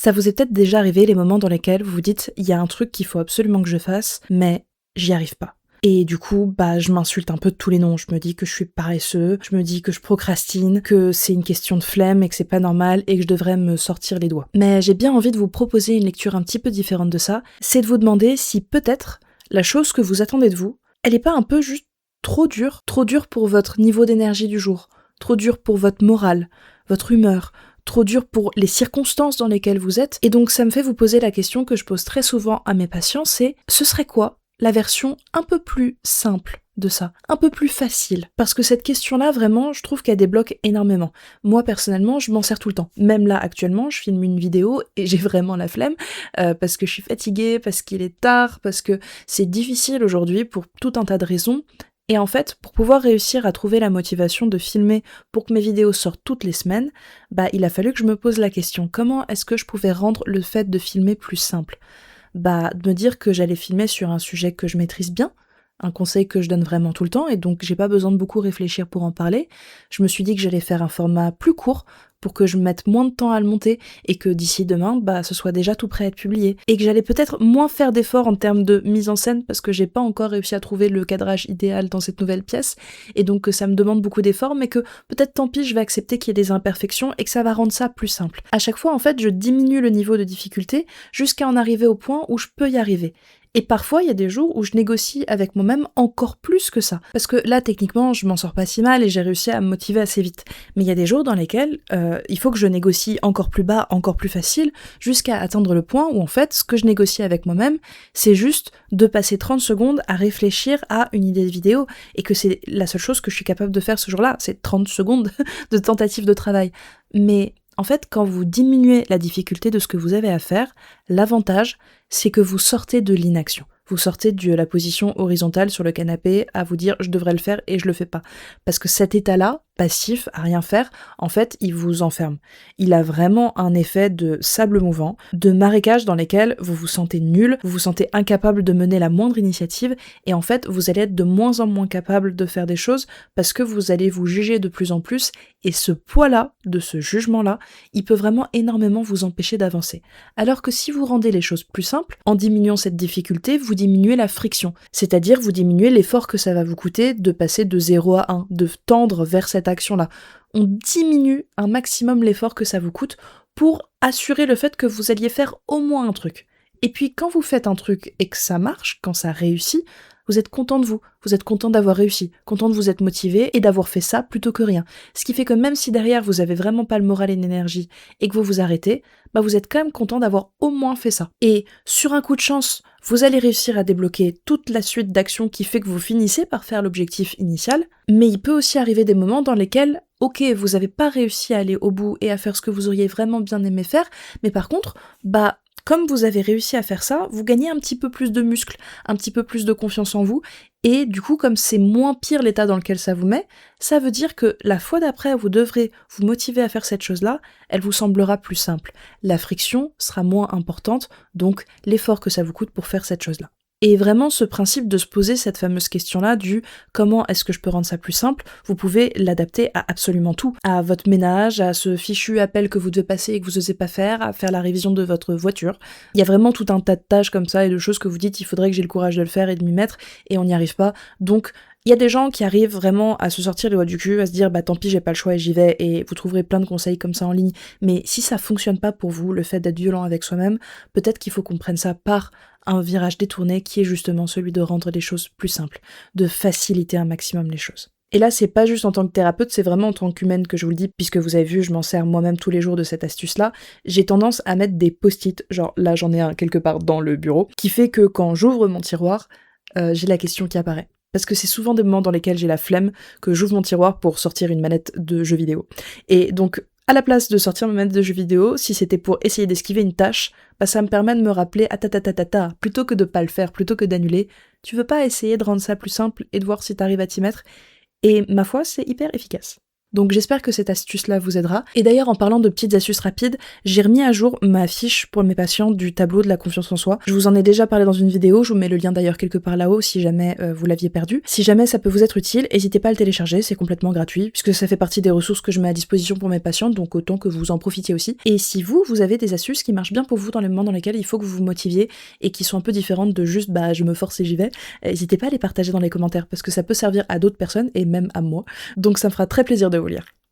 Ça vous est peut-être déjà arrivé les moments dans lesquels vous vous dites il y a un truc qu'il faut absolument que je fasse, mais j'y arrive pas. Et du coup, je m'insulte un peu de tous les noms. Je me dis que je suis paresseux, je me dis que je procrastine, que c'est une question de flemme et que c'est pas normal et que je devrais me sortir les doigts. Mais j'ai bien envie de vous proposer une lecture un petit peu différente de ça. C'est de vous demander si peut-être la chose que vous attendez de vous, elle est pas un peu juste trop dure pour votre niveau d'énergie du jour, trop dure pour votre morale, votre humeur, trop dur pour les circonstances dans lesquelles vous êtes. Et donc ça me fait vous poser la question que je pose très souvent à mes patients, c'est ce serait quoi la version un peu plus simple de ça, un peu plus facile? Parce que cette question-là, vraiment, je trouve qu'elle débloque énormément. Moi, personnellement, je m'en sers tout le temps. Même là, actuellement, je filme une vidéo et j'ai vraiment la flemme, parce que je suis fatiguée, parce qu'il est tard, parce que c'est difficile aujourd'hui pour tout un tas de raisons. Et en fait, pour pouvoir réussir à trouver la motivation de filmer pour que mes vidéos sortent toutes les semaines, il a fallu que je me pose la question, comment est-ce que je pouvais rendre le fait de filmer plus simple? De me dire que j'allais filmer sur un sujet que je maîtrise bien, un conseil que je donne vraiment tout le temps, et donc j'ai pas besoin de beaucoup réfléchir pour en parler. Je me suis dit que j'allais faire un format plus court, pour que je mette moins de temps à le monter, et que d'ici demain, ce soit déjà tout prêt à être publié. Et que j'allais peut-être moins faire d'efforts en termes de mise en scène, parce que j'ai pas encore réussi à trouver le cadrage idéal dans cette nouvelle pièce, et donc que ça me demande beaucoup d'efforts, mais que peut-être tant pis, je vais accepter qu'il y ait des imperfections, et que ça va rendre ça plus simple. À chaque fois, en fait, je diminue le niveau de difficulté, jusqu'à en arriver au point où je peux y arriver. Et parfois, il y a des jours où je négocie avec moi-même encore plus que ça. Parce que là, techniquement, je m'en sors pas si mal et j'ai réussi à me motiver assez vite. Mais il y a des jours dans lesquels il faut que je négocie encore plus bas, encore plus facile, jusqu'à atteindre le point où, en fait, ce que je négocie avec moi-même, c'est juste de passer 30 secondes à réfléchir à une idée de vidéo, et que c'est la seule chose que je suis capable de faire ce jour-là, c'est 30 secondes de tentative de travail. Mais en fait, quand vous diminuez la difficulté de ce que vous avez à faire, l'avantage, c'est que vous sortez de l'inaction. Vous sortez de la position horizontale sur le canapé à vous dire « je devrais le faire » et je le fais pas. Parce que cet état-là, passif, à rien faire, en fait, il vous enferme. Il a vraiment un effet de sable mouvant, de marécage dans lesquels vous vous sentez nul, vous vous sentez incapable de mener la moindre initiative, et en fait, vous allez être de moins en moins capable de faire des choses parce que vous allez vous juger de plus en plus, et ce poids-là, de ce jugement-là, il peut vraiment énormément vous empêcher d'avancer. Alors que si vous rendez les choses plus simples, en diminuant cette difficulté, vous diminuez la friction, c'est-à-dire vous diminuez l'effort que ça va vous coûter de passer de 0 à 1, de tendre vers cette action-là. On diminue un maximum l'effort que ça vous coûte pour assurer le fait que vous alliez faire au moins un truc. Et puis quand vous faites un truc et que ça marche, quand ça réussit, vous êtes content de vous êtes content d'avoir réussi, content de vous être motivé et d'avoir fait ça plutôt que rien. Ce qui fait que même si derrière vous avez vraiment pas le moral et l'énergie et que vous vous arrêtez, vous êtes quand même content d'avoir au moins fait ça. Et sur un coup de chance, vous allez réussir à débloquer toute la suite d'actions qui fait que vous finissez par faire l'objectif initial, mais il peut aussi arriver des moments dans lesquels, ok, vous n'avez pas réussi à aller au bout et à faire ce que vous auriez vraiment bien aimé faire, mais par contre, comme vous avez réussi à faire ça, vous gagnez un petit peu plus de muscles, un petit peu plus de confiance en vous, et du coup, comme c'est moins pire l'état dans lequel ça vous met, ça veut dire que la fois d'après, vous devrez vous motiver à faire cette chose-là, elle vous semblera plus simple. La friction sera moins importante, donc l'effort que ça vous coûte pour faire cette chose-là. Et vraiment, ce principe de se poser cette fameuse question-là du « comment est-ce que je peux rendre ça plus simple ?», vous pouvez l'adapter à absolument tout. À votre ménage, à ce fichu appel que vous devez passer et que vous n'osez pas faire, à faire la révision de votre voiture. Il y a vraiment tout un tas de tâches comme ça et de choses que vous dites « il faudrait que j'ai le courage de le faire et de m'y mettre » et on n'y arrive pas. Donc, il y a des gens qui arrivent vraiment à se sortir les doigts du cul, à se dire « tant pis, j'ai pas le choix et j'y vais » et vous trouverez plein de conseils comme ça en ligne. Mais si ça fonctionne pas pour vous, le fait d'être violent avec soi-même, peut-être qu'il faut qu'on prenne ça par un virage détourné qui est justement celui de rendre les choses plus simples, de faciliter un maximum les choses. Et là, c'est pas juste en tant que thérapeute, c'est vraiment en tant qu'humaine que je vous le dis, puisque vous avez vu, je m'en sers moi-même tous les jours de cette astuce-là. J'ai tendance à mettre des post-it, genre là j'en ai un quelque part dans le bureau, qui fait que quand j'ouvre mon tiroir, j'ai la question qui apparaît. Parce que c'est souvent des moments dans lesquels j'ai la flemme que j'ouvre mon tiroir pour sortir une manette de jeu vidéo. Et donc, à la place de sortir ma manette de jeu vidéo, si c'était pour essayer d'esquiver une tâche, ça me permet de me rappeler plutôt que de pas le faire, plutôt que d'annuler, tu veux pas essayer de rendre ça plus simple et de voir si t'arrives à t'y mettre? Et ma foi, c'est hyper efficace. Donc j'espère que cette astuce-là vous aidera. Et d'ailleurs, en parlant de petites astuces rapides, j'ai remis à jour ma fiche pour mes patients du tableau de la confiance en soi. Je vous en ai déjà parlé dans une vidéo, je vous mets le lien d'ailleurs quelque part là-haut si jamais vous l'aviez perdu. Si jamais ça peut vous être utile, n'hésitez pas à le télécharger, c'est complètement gratuit, puisque ça fait partie des ressources que je mets à disposition pour mes patients, donc autant que vous en profitiez aussi. Et si vous avez des astuces qui marchent bien pour vous dans les moments dans lesquels il faut que vous vous motiviez et qui sont un peu différentes de juste je me force et j'y vais, n'hésitez pas à les partager dans les commentaires, parce que ça peut servir à d'autres personnes et même à moi. Donc ça me fera très plaisir de vous lire.